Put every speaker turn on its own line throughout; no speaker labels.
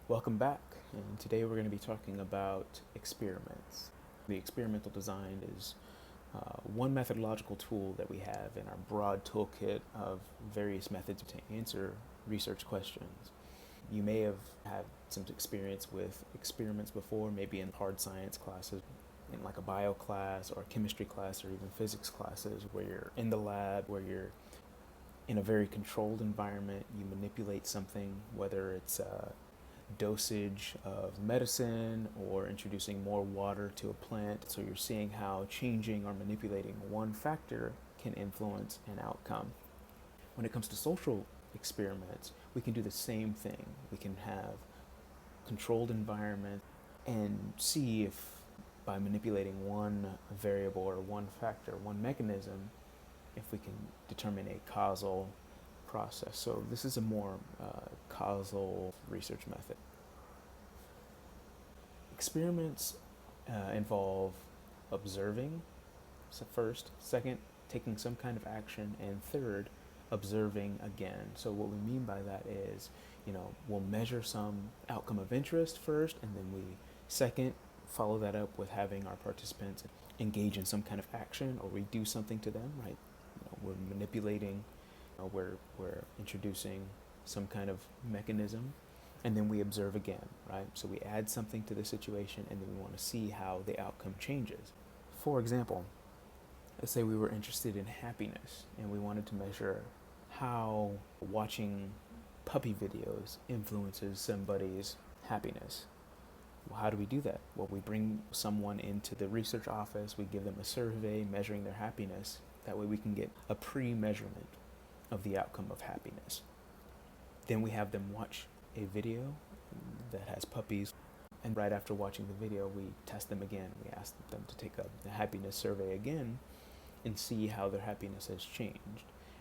Welcome back, and today we're going to be talking about experiments. The experimental design is one methodological tool that we have in our broad toolkit of various methods to answer research questions. You may have had some experience with experiments before, maybe in hard science classes, in like a bio class or a chemistry class or even physics classes, where you're in the lab, where you're in a very controlled environment. You manipulate something, whether it's dosage of medicine or introducing more water to a plant. So you're seeing how changing or manipulating one factor can influence an outcome. When it comes to social experiments, we can do the same thing. We can have controlled environment and see if by manipulating one variable or one factor, one mechanism, if we can determine a causal process. So this is a more causal research method. Experiments involve observing, so first, second, taking some kind of action, and third, observing again. So what we mean by that is, we'll measure some outcome of interest first, and then we second follow that up with having our participants engage in some kind of action, or we do something to them, right? We're manipulating, we're introducing some kind of mechanism, and then we observe again, right? So we add something to the situation, and then we want to see how the outcome changes. For example, let's say we were interested in happiness, and we wanted to measure how watching puppy videos influences somebody's happiness. Well, how do we do that? Well, we bring someone into the research office, we give them a survey measuring their happiness. That way we can get a pre-measurement of the outcome of happiness. Then we have them watch a video that has puppies, and right after watching the video, we test them again. We ask them to take a happiness survey again and see how their happiness has changed.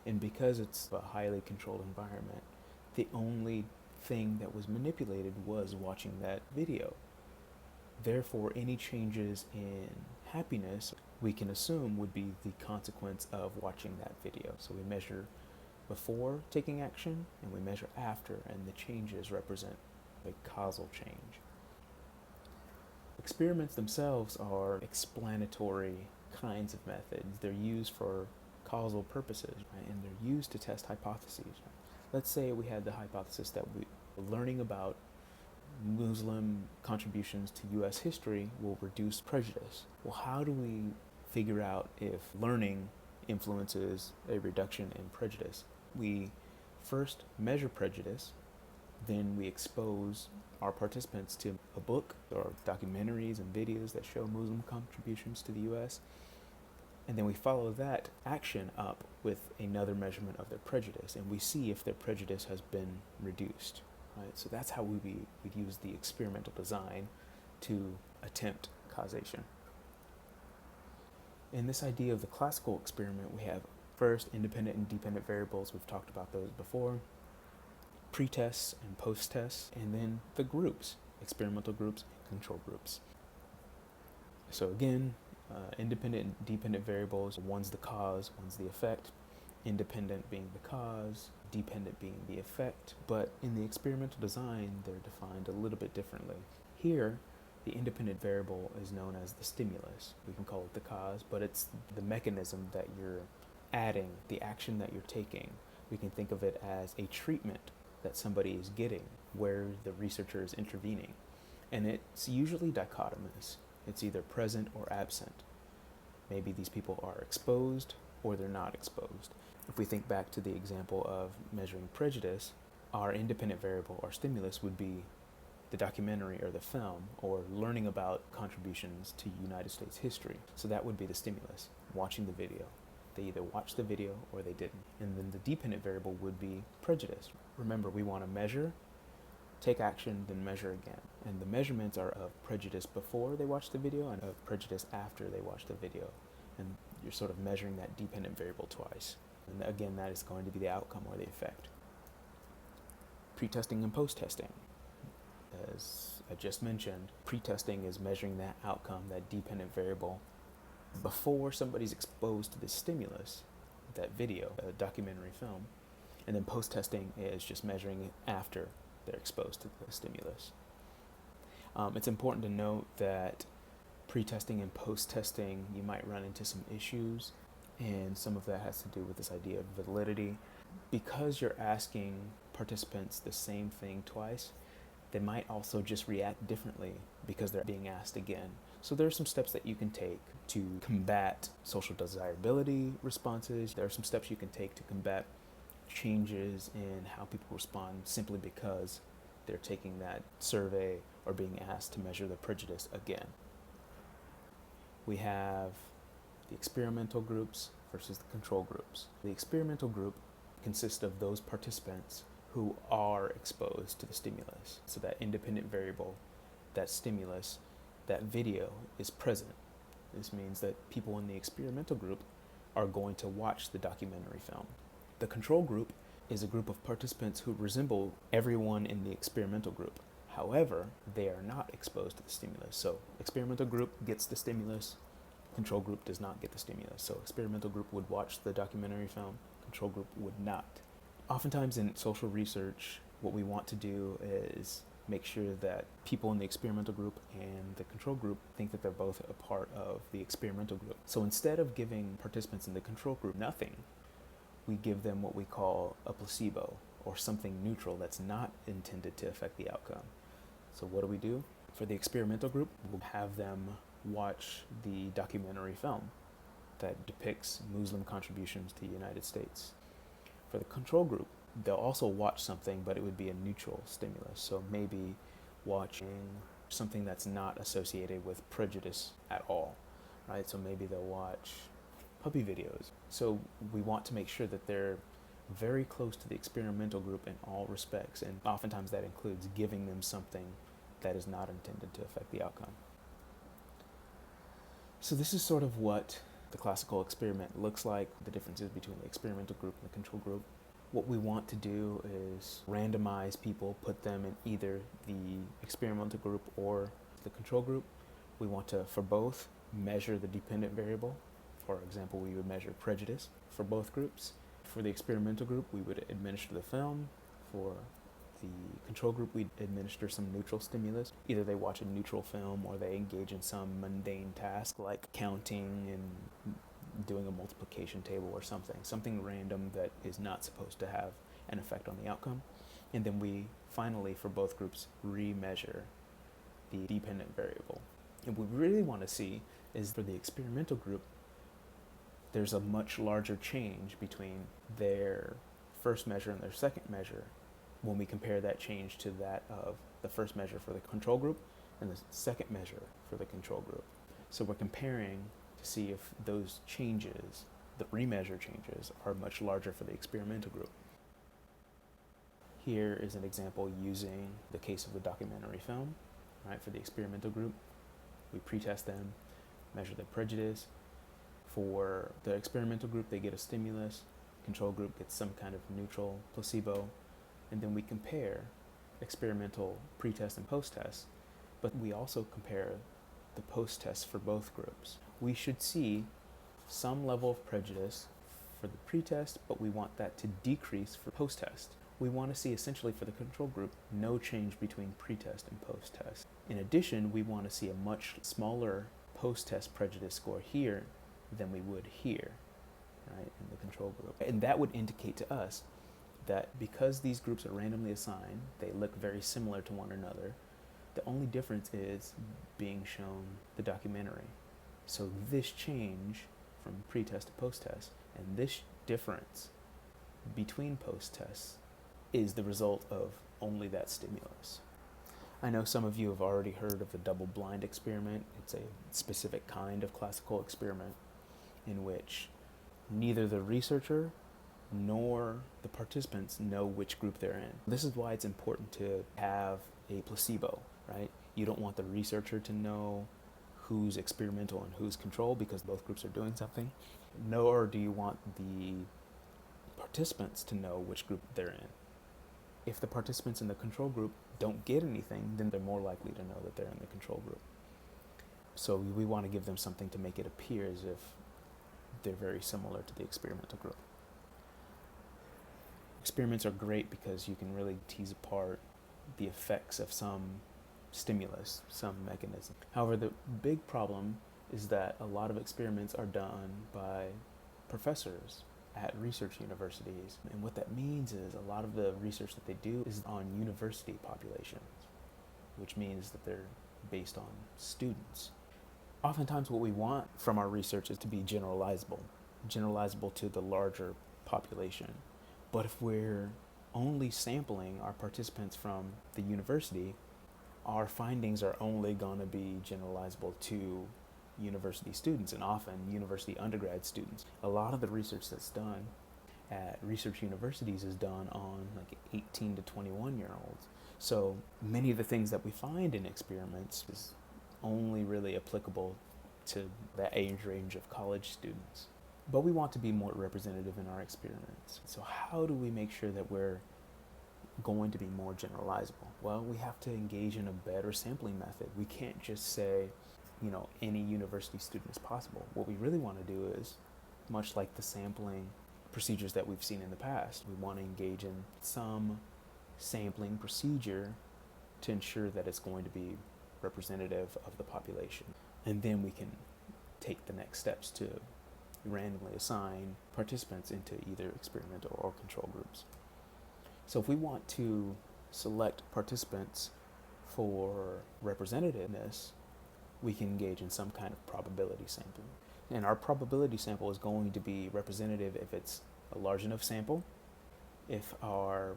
And because it's a highly controlled environment, the only thing that was manipulated was watching that video. Therefore, any changes in happiness we can assume would be the consequence of watching that video. So we measure before taking action, and we measure after, and the changes represent a causal change. Experiments themselves are explanatory kinds of methods. They're used for causal purposes, right? And they're used to test hypotheses. Right? Let's say we had the hypothesis that learning about Muslim contributions to U.S. history will reduce prejudice. Well, how do we figure out if learning influences a reduction in prejudice? We first measure prejudice, then we expose our participants to a book or documentaries and videos that show Muslim contributions to the U.S., and then we follow that action up with another measurement of their prejudice, and we see if their prejudice has been reduced. Right? So that's how we'd use the experimental design to attempt causation. In this idea of the classical experiment, we have first independent and dependent variables. We've talked about those before. Pre-tests and post-tests, and then the groups, experimental groups, control groups. So again, independent and dependent variables, one's the cause, one's the effect, independent being the cause, dependent being the effect, but in the experimental design, they're defined a little bit differently. Here, the independent variable is known as the stimulus. We can call it the cause, but it's the mechanism that you're adding, the action that you're taking. We can think of it as a treatment that somebody is getting where the researcher is intervening. And it's usually dichotomous. It's either present or absent. Maybe these people are exposed or they're not exposed. If we think back to the example of measuring prejudice, our independent variable, our stimulus, would be the documentary or the film, or learning about contributions to United States history. So that would be the stimulus, watching the video. They either watched the video or they didn't. And then the dependent variable would be prejudice. Remember, we want to measure, take action, then measure again. And the measurements are of prejudice before they watch the video and of prejudice after they watch the video. And you're sort of measuring that dependent variable twice. And again, that is going to be the outcome or the effect. Pre-testing and post-testing. As I just mentioned, pre-testing is measuring that outcome, that dependent variable, before somebody's exposed to the stimulus, that video, a documentary film. And then post-testing is just measuring it after they're exposed to the stimulus. It's important to note that pre-testing and post-testing, you might run into some issues, and some of that has to do with this idea of validity. Because you're asking participants the same thing twice, they might also just react differently because they're being asked again. So there are some steps that you can take to combat social desirability responses. There are some steps you can take to combat changes in how people respond simply because they're taking that survey or being asked to measure the prejudice again. We have the experimental groups versus the control groups. The experimental group consists of those participants who are exposed to the stimulus. So that independent variable, that stimulus, that video is present. This means that people in the experimental group are going to watch the documentary film. The control group is a group of participants who resemble everyone in the experimental group. However, they are not exposed to the stimulus. So experimental group gets the stimulus, control group does not get the stimulus. So experimental group would watch the documentary film, control group would not. Oftentimes in social research, what we want to do is make sure that people in the experimental group and the control group think that they're both a part of the experimental group. So instead of giving participants in the control group nothing, we give them what we call a placebo, or something neutral that's not intended to affect the outcome. So what do? For the experimental group, we'll have them watch the documentary film that depicts Muslim contributions to the United States. For the control group, they'll also watch something, but it would be a neutral stimulus. So maybe watching something that's not associated with prejudice at all, right? So maybe they'll watch puppy videos. So we want to make sure that they're very close to the experimental group in all respects, and oftentimes that includes giving them something that is not intended to affect the outcome. So this is sort of what the classical experiment looks like, the differences between the experimental group and the control group. What we want to do is randomize people, put them in either the experimental group or the control group. We want to, for both, measure the dependent variable. For example, we would measure prejudice for both groups. For the experimental group, we would administer the film. For the control group, we'd administer some neutral stimulus. Either they watch a neutral film or they engage in some mundane task like counting and doing a multiplication table or something random that is not supposed to have an effect on the outcome. And then we finally, for both groups, remeasure the dependent variable. And what we really want to see is for the experimental group, there's a much larger change between their first measure and their second measure when we compare that change to that of the first measure for the control group and the second measure for the control group. So we're comparing to see if those changes, the remeasure changes, are much larger for the experimental group. Here is an example using the case of the documentary film, right? For the experimental group, we pretest them, measure their prejudice. For the experimental group, they get a stimulus. Control group gets some kind of neutral placebo. And then we compare experimental pretest and post-test, but we also compare the post-test for both groups. We should see some level of prejudice for the pretest, but we want that to decrease for post-test. We want to see essentially for the control group no change between pretest and post-test. In addition, we want to see a much smaller post-test prejudice score here than we would here, right, in the control group. And that would indicate to us that because these groups are randomly assigned, they look very similar to one another. The only difference is being shown the documentary. So this change from pre-test to post-test and this difference between post-tests is the result of only that stimulus. I know some of you have already heard of the double-blind experiment. It's a specific kind of classical experiment in which neither the researcher nor the participants know which group they're in. This is why it's important to have a placebo, right? You don't want the researcher to know who's experimental and who's control because both groups are doing something. Nor do you want the participants to know which group they're in. If the participants in the control group don't get anything, then they're more likely to know that they're in the control group. So we want to give them something to make it appear as if they're very similar to the experimental group. Experiments are great because you can really tease apart the effects of some stimulus, some mechanism. However, the big problem is that a lot of experiments are done by professors at research universities. And what that means is a lot of the research that they do is on university populations, which means that they're based on students. Oftentimes what we want from our research is to be generalizable to the larger population. But if we're only sampling our participants from the university, our findings are only going to be generalizable to university students, and often university undergrad students. A lot of the research that's done at research universities is done on like 18 to 21 year olds. So many of the things that we find in experiments is only really applicable to that age range of college students. But we want to be more representative in our experiments. So how do we make sure that we're going to be more generalizable? Well, we have to engage in a better sampling method. We can't just say, any university student is possible. What we really want to do is, much like the sampling procedures that we've seen in the past, we want to engage in some sampling procedure to ensure that it's going to be representative of the population. And then we can take the next steps to randomly assign participants into either experimental or control groups. So if we want to select participants for representativeness, we can engage in some kind of probability sampling. And our probability sample is going to be representative if it's a large enough sample, if our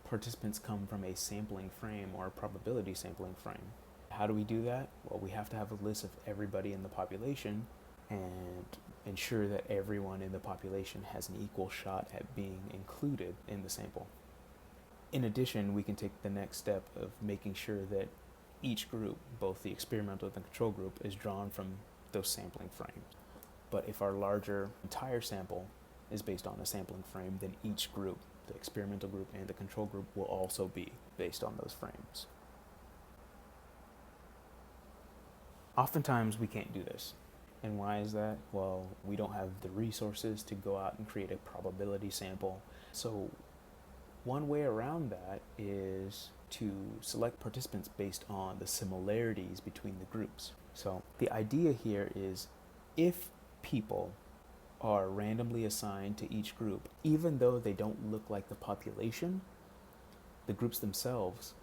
participants come from a sampling frame or a probability sampling frame. How do we do that? Well, we have to have a list of everybody in the population and ensure that everyone in the population has an equal shot at being included in the sample. In addition, we can take the next step of making sure that each group, both the experimental and the control group, is drawn from those sampling frames. But if our larger entire sample is based on a sampling frame, then each group, the experimental group and the control group, will also be based on those frames. Oftentimes we can't do this. And why is that? Well, we don't have the resources to go out and create a probability sample. So one way around that is to select participants based on the similarities between the groups. So the idea here is, if people are randomly assigned to each group, even though they don't look like the population, the groups themselves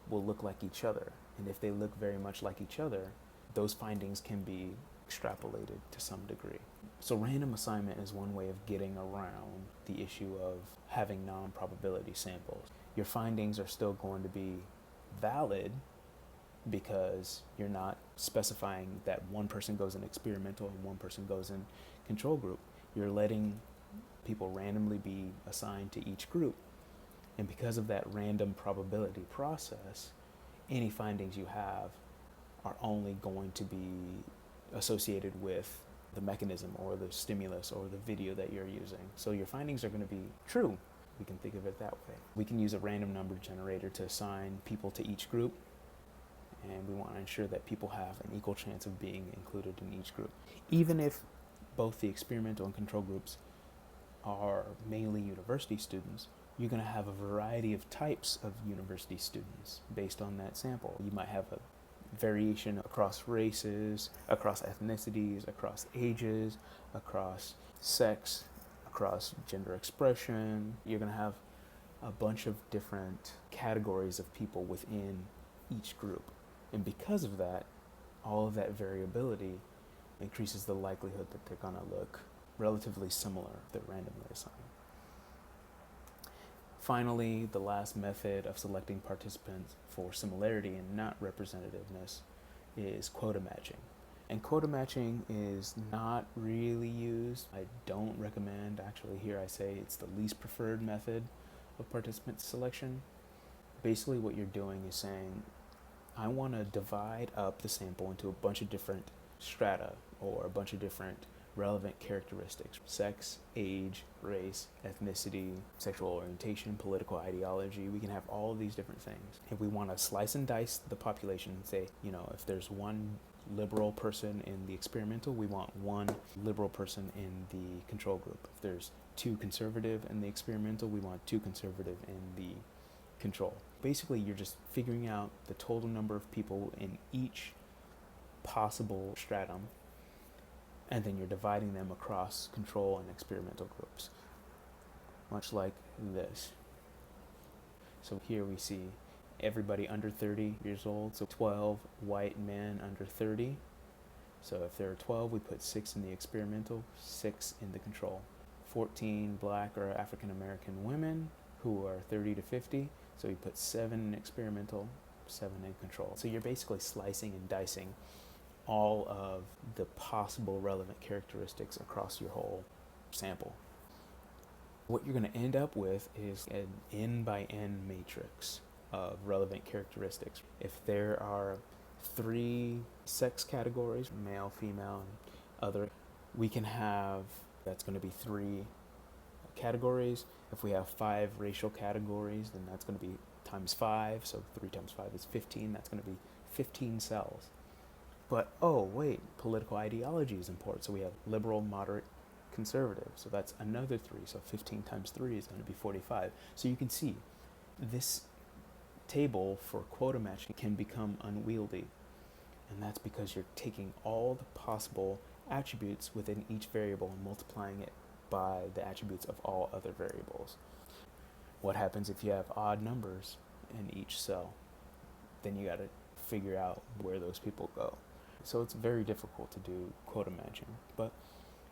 will look like each other. And if they look very much like each other, those findings can be extrapolated to some degree. So random assignment is one way of getting around the issue of having non-probability samples. Your findings are still going to be valid because you're not specifying that one person goes in experimental and one person goes in control group. You're letting people randomly be assigned to each group. And because of that random probability process, any findings you have are only going to be associated with the mechanism or the stimulus or the video that you're using. So your findings are going to be true. We can think of it that way. We can use a random number generator to assign people to each group, and we want to ensure that people have an equal chance of being included in each group. Even if both the experimental and control groups are mainly university students, you're going to have a variety of types of university students based on that sample. You might have a variation across races, across ethnicities, across ages, across sex, across gender expression. You're going to have a bunch of different categories of people within each group. And because of that, all of that variability increases the likelihood that they're going to look relatively similar if they're randomly assigned. Finally, the last method of selecting participants for similarity and not representativeness is quota matching. And quota matching is not really used. I don't recommend, actually here I say it's the least preferred method of participant selection. Basically what you're doing is saying, I want to divide up the sample into a bunch of different strata or a bunch of different relevant characteristics: sex, age, race, ethnicity, sexual orientation, political ideology. We can have all of these different things. If we want to slice and dice the population and say, if there's one liberal person in the experimental, we want one liberal person in the control group. If there's two conservative in the experimental, we want two conservative in the control. Basically, you're just figuring out the total number of people in each possible stratum, and then you're dividing them across control and experimental groups, much like this. So here we see everybody under 30 years old, so 12 white men under 30. So if there are 12, we put 6 in the experimental, 6 in the control. 14 black or African American women who are 30 to 50, so we put 7 in experimental, 7 in control. So you're basically slicing and dicing all of the possible relevant characteristics across your whole sample. What you're going to end up with is an n by n matrix of relevant characteristics. If there are 3 sex categories, male, female, and other, we can have, that's going to be 3 categories. If we have 5 racial categories, then that's going to be times 5, so 3 times 5 is 15, that's going to be 15 cells. But, oh wait, political ideology is important, so we have liberal, moderate, conservative, so that's another 3, so 15 times 3 is going to be 45. So you can see this table for quota matching can become unwieldy, and that's because you're taking all the possible attributes within each variable and multiplying it by the attributes of all other variables. What happens if you have odd numbers in each cell? Then you got to figure out where those people go. So it's very difficult to do quota matching, but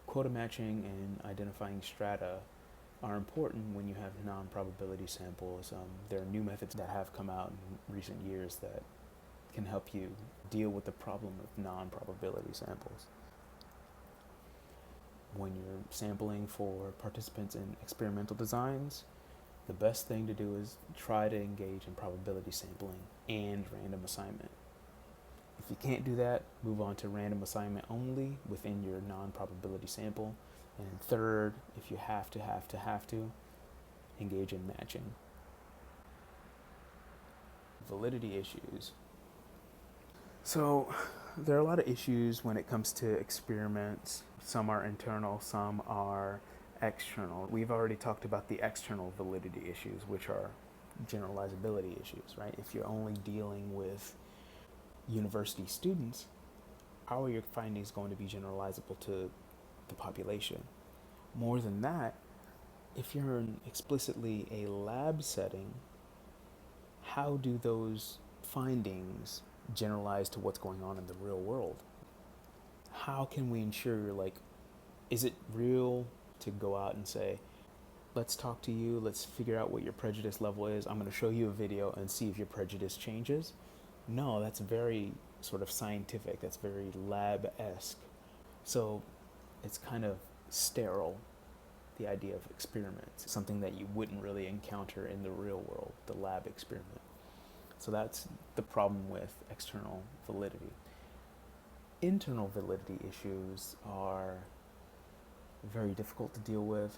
quota matching and identifying strata are important when you have non-probability samples. There are new methods that have come out in recent years that can help you deal with the problem of non-probability samples. When you're sampling for participants in experimental designs, the best thing to do is try to engage in probability sampling and random assignment. If you can't do that, move on to random assignment only within your non-probability sample. And third, if you have to, engage in matching. Validity issues. So there are a lot of issues when it comes to experiments. Some are internal, some are external. We've already talked about the external validity issues, which are generalizability issues, right? If you're only dealing with university students, how are your findings going to be generalizable to the population? More than that, if you're in explicitly a lab setting, how do those findings generalize to what's going on in the real world? How can we ensure, is it real to go out and say, let's talk to you, let's figure out what your prejudice level is, I'm going to show you a video and see if your prejudice changes? No, that's very sort of scientific, that's very lab-esque. So it's kind of sterile, the idea of experiments, something that you wouldn't really encounter in the real world, the lab experiment. So that's the problem with external validity. Internal validity issues are very difficult to deal with,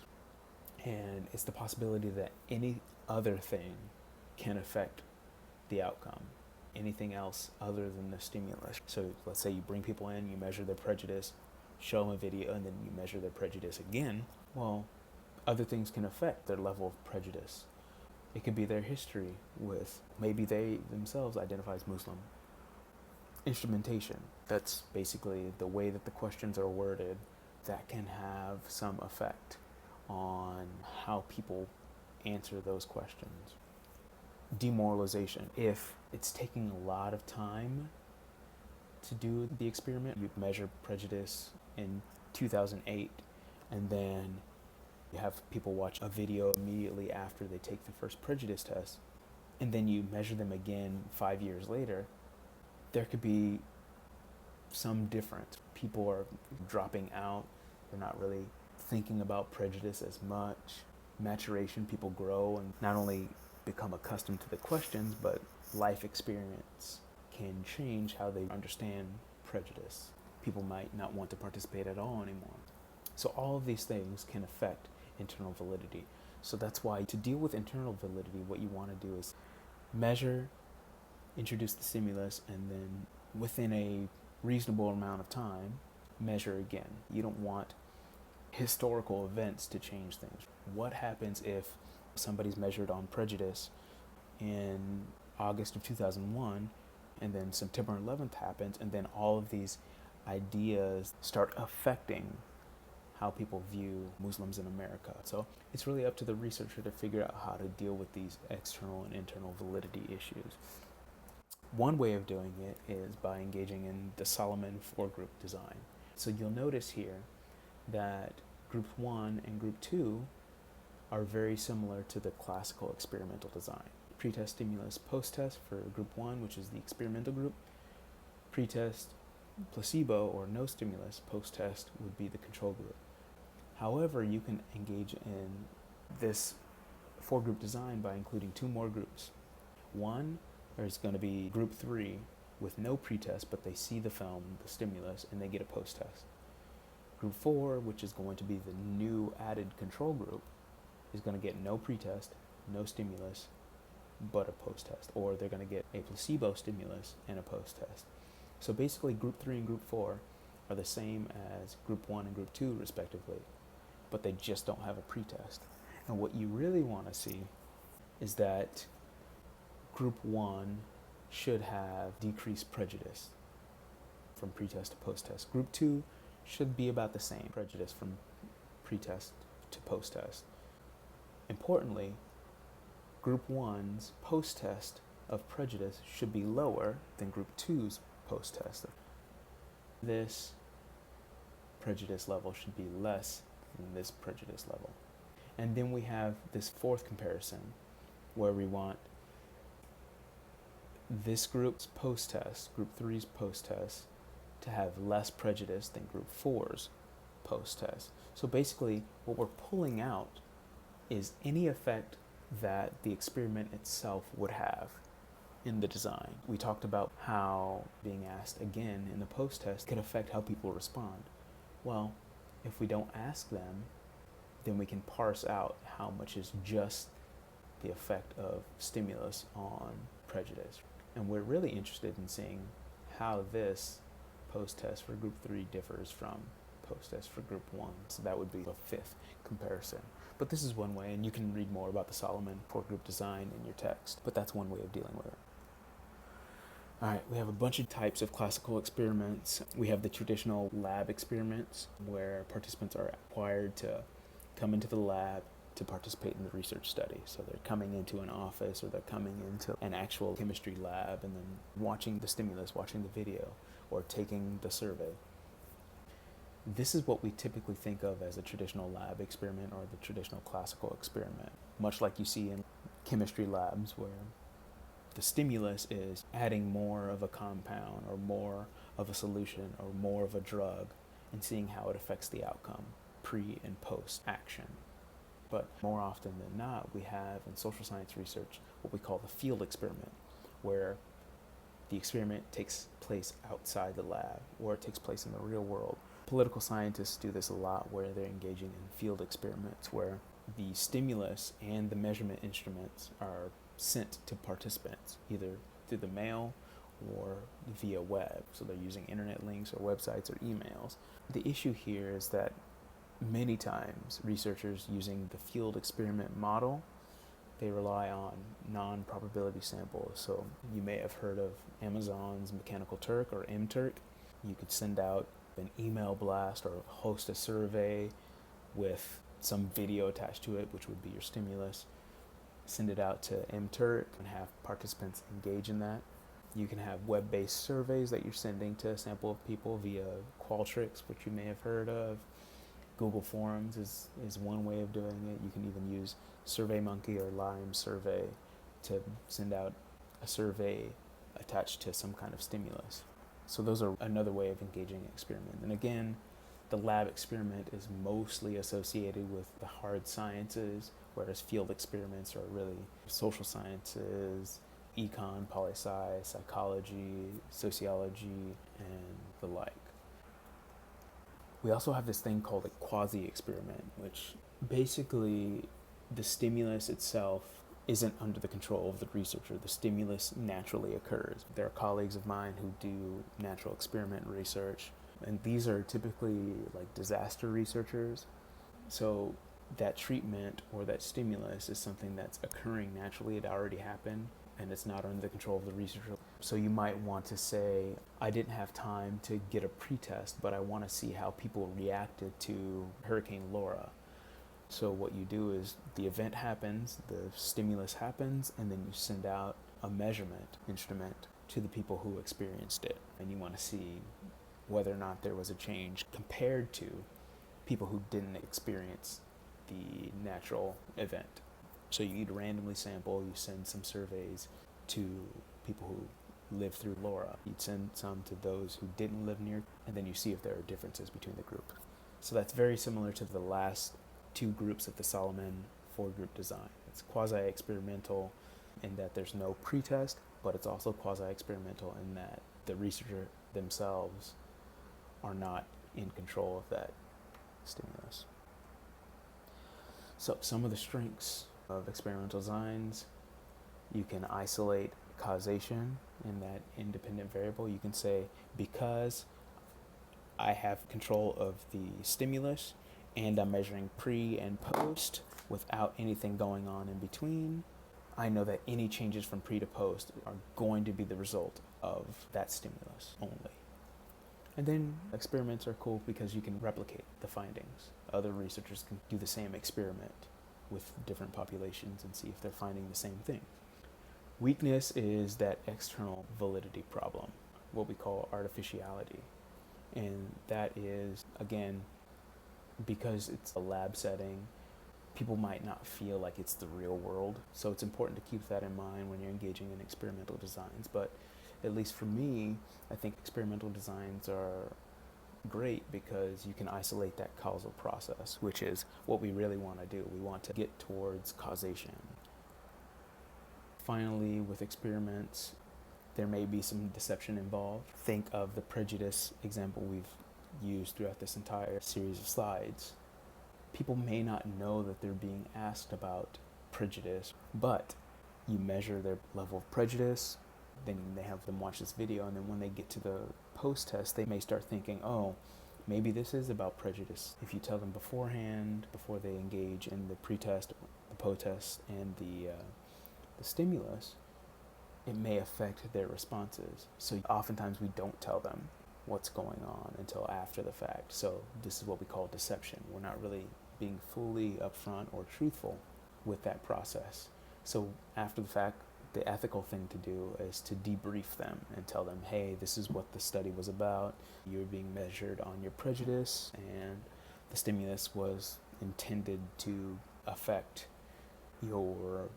and it's the possibility that any other thing can affect the outcome, anything else other than the stimulus. So let's say you bring people in, you measure their prejudice, show them a video, and then you measure their prejudice again. Well, other things can affect their level of prejudice. It could be their history with, maybe they themselves identify as Muslim. Instrumentation, that's basically the way that the questions are worded, that can have some effect on how people answer those questions. Demoralization, if it's taking a lot of time to do the experiment, you measure prejudice in 2008, and then you have people watch a video immediately after they take the first prejudice test, and then you measure them again 5 years later, there could be some difference. People are dropping out, they're not really thinking about prejudice as much. Maturation, people grow and not only become accustomed to the questions, but life experience can change how they understand prejudice. People might not want to participate at all anymore. So all of these things can affect internal validity. So that's why to deal with internal validity, what you want to do is measure, introduce the stimulus, and then within a reasonable amount of time, measure again. You don't want historical events to change things. What happens if somebody's measured on prejudice in August of 2001, and then September 11th happens, and then all of these ideas start affecting how people view Muslims in America. So it's really up to the researcher to figure out how to deal with these external and internal validity issues. One way of doing it is by engaging in the Solomon four-group design. So you'll notice here that Group 1 and Group 2 are very similar to the classical experimental design. Pretest, stimulus, post-test for Group 1, which is the experimental group. Pretest, placebo, or no stimulus, post-test would be the control group. However, you can engage in this four-group design by including two more groups. One, there's going to be Group 3 with no pretest, but they see the film, the stimulus, and they get a post-test. Group 4, which is going to be the new added control group, is going to get no pretest, no stimulus, but a post-test. Or they're going to get a placebo stimulus and a post-test. So basically, Group 3 and Group 4 are the same as Group 1 and Group 2, respectively, but they just don't have a pretest. And what you really want to see is that Group 1 should have decreased prejudice from pretest to post-test. Group 2 should be about the same prejudice from pretest to post-test. Importantly, Group 1's post-test of prejudice should be lower than Group 2's post-test. This prejudice level should be less than this prejudice level. And then we have this fourth comparison where we want this group's post-test, Group 3's post-test, to have less prejudice than Group 4's post-test. So basically, what we're pulling out is any effect that the experiment itself would have in the design. We talked about how being asked again in the post-test could affect how people respond. Well, if we don't ask them, then we can parse out how much is just the effect of stimulus on prejudice. And we're really interested in seeing how this post-test for Group 3 differs from post-test for Group 1. So that would be a fifth comparison. But this is one way, and you can read more about the Solomon four-group design in your text, but that's one way of dealing with it. All right, we have a bunch of types of classical experiments. We have the traditional lab experiments where participants are required to come into the lab to participate in the research study. So they're coming into an office or they're coming into an actual chemistry lab and then watching the stimulus, watching the video, or taking the survey. This is what we typically think of as a traditional lab experiment or the traditional classical experiment, much like you see in chemistry labs where the stimulus is adding more of a compound or more of a solution or more of a drug and seeing how it affects the outcome pre and post action. But more often than not, we have in social science research what we call the field experiment, where the experiment takes place outside the lab or it takes place in the real world. Political scientists do this a lot where they're engaging in field experiments where the stimulus and the measurement instruments are sent to participants, either through the mail or via web. So they're using internet links or websites or emails. The issue here is that many times researchers using the field experiment model, they rely on non-probability samples. So you may have heard of Amazon's Mechanical Turk or MTurk. You could send out an email blast or host a survey with some video attached to it, which would be your stimulus. Send it out to MTurk and have participants engage in that. You can have web-based surveys that you're sending to a sample of people via Qualtrics, which you may have heard of. Google Forms is one way of doing it. You can even use SurveyMonkey or Lime Survey to send out a survey attached to some kind of stimulus. So those are another way of engaging an experiment. And again, the lab experiment is mostly associated with the hard sciences, whereas field experiments are really social sciences, econ, poli-sci, psychology, sociology, and the like. We also have this thing called a quasi-experiment, which basically the stimulus itself isn't under the control of the researcher. The stimulus naturally occurs. There are colleagues of mine who do natural experiment research, and these are typically like disaster researchers. So that treatment or that stimulus is something that's occurring naturally, it already happened, and it's not under the control of the researcher. So you might want to say, I didn't have time to get a pretest, but I want to see how people reacted to Hurricane Laura. So what you do is the event happens, the stimulus happens, and then you send out a measurement instrument to the people who experienced it. And you want to see whether or not there was a change compared to people who didn't experience the natural event. So you'd randomly sample, you send some surveys to people who lived through Laura. You'd send some to those who didn't live near, and then you see if there are differences between the group. So that's very similar to the last two groups of the Solomon 4-group design. It's quasi-experimental in that there's no pretest, but it's also quasi-experimental in that the researcher themselves are not in control of that stimulus. So some of the strengths of experimental designs: you can isolate causation in that independent variable. You can say, because I have control of the stimulus and I'm measuring pre and post without anything going on in between, I know that any changes from pre to post are going to be the result of that stimulus only. And then experiments are cool because you can replicate the findings. Other researchers can do the same experiment with different populations and see if they're finding the same thing. Weakness is that external validity problem, what we call artificiality. And that is, again, because it's a lab setting, people might not feel like it's the real world. So it's important to keep that in mind when you're engaging in experimental designs. But at least for me, I think experimental designs are great because you can isolate that causal process, which is what we really want to do. We want to get towards causation. Finally, with experiments, there may be some deception involved. Think of the prejudice example we've used throughout this entire series of slides. People may not know that they're being asked about prejudice, but you measure their level of prejudice, then they have them watch this video, and then when they get to the post-test, they may start thinking, oh, maybe this is about prejudice. If you tell them beforehand, before they engage in the pretest, the post-test, and the stimulus, it may affect their responses. So oftentimes we don't tell them what's going on until after the fact. So this is what we call deception. We're not really being fully upfront or truthful with that process. So after the fact, the ethical thing to do is to debrief them and tell them, hey, this is what the study was about. You're being measured on your prejudice, and the stimulus was intended to affect your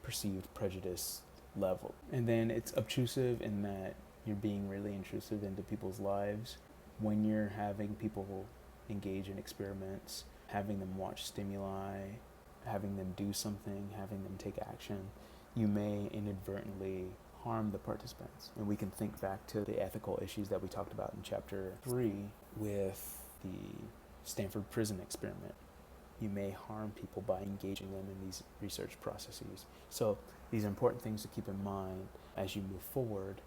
perceived prejudice level. And then it's obtrusive in that you're being really intrusive into people's lives. When you're having people engage in experiments, having them watch stimuli, having them do something, having them take action, you may inadvertently harm the participants. And we can think back to the ethical issues that we talked about in chapter 3 with the Stanford prison experiment. You may harm people by engaging them in these research processes. So these are important things to keep in mind as you move forward,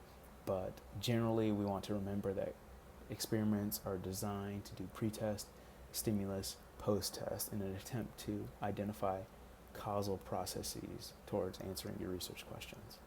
but generally we want to remember that experiments are designed to do pretest, stimulus, post-test in an attempt to identify causal processes towards answering your research questions.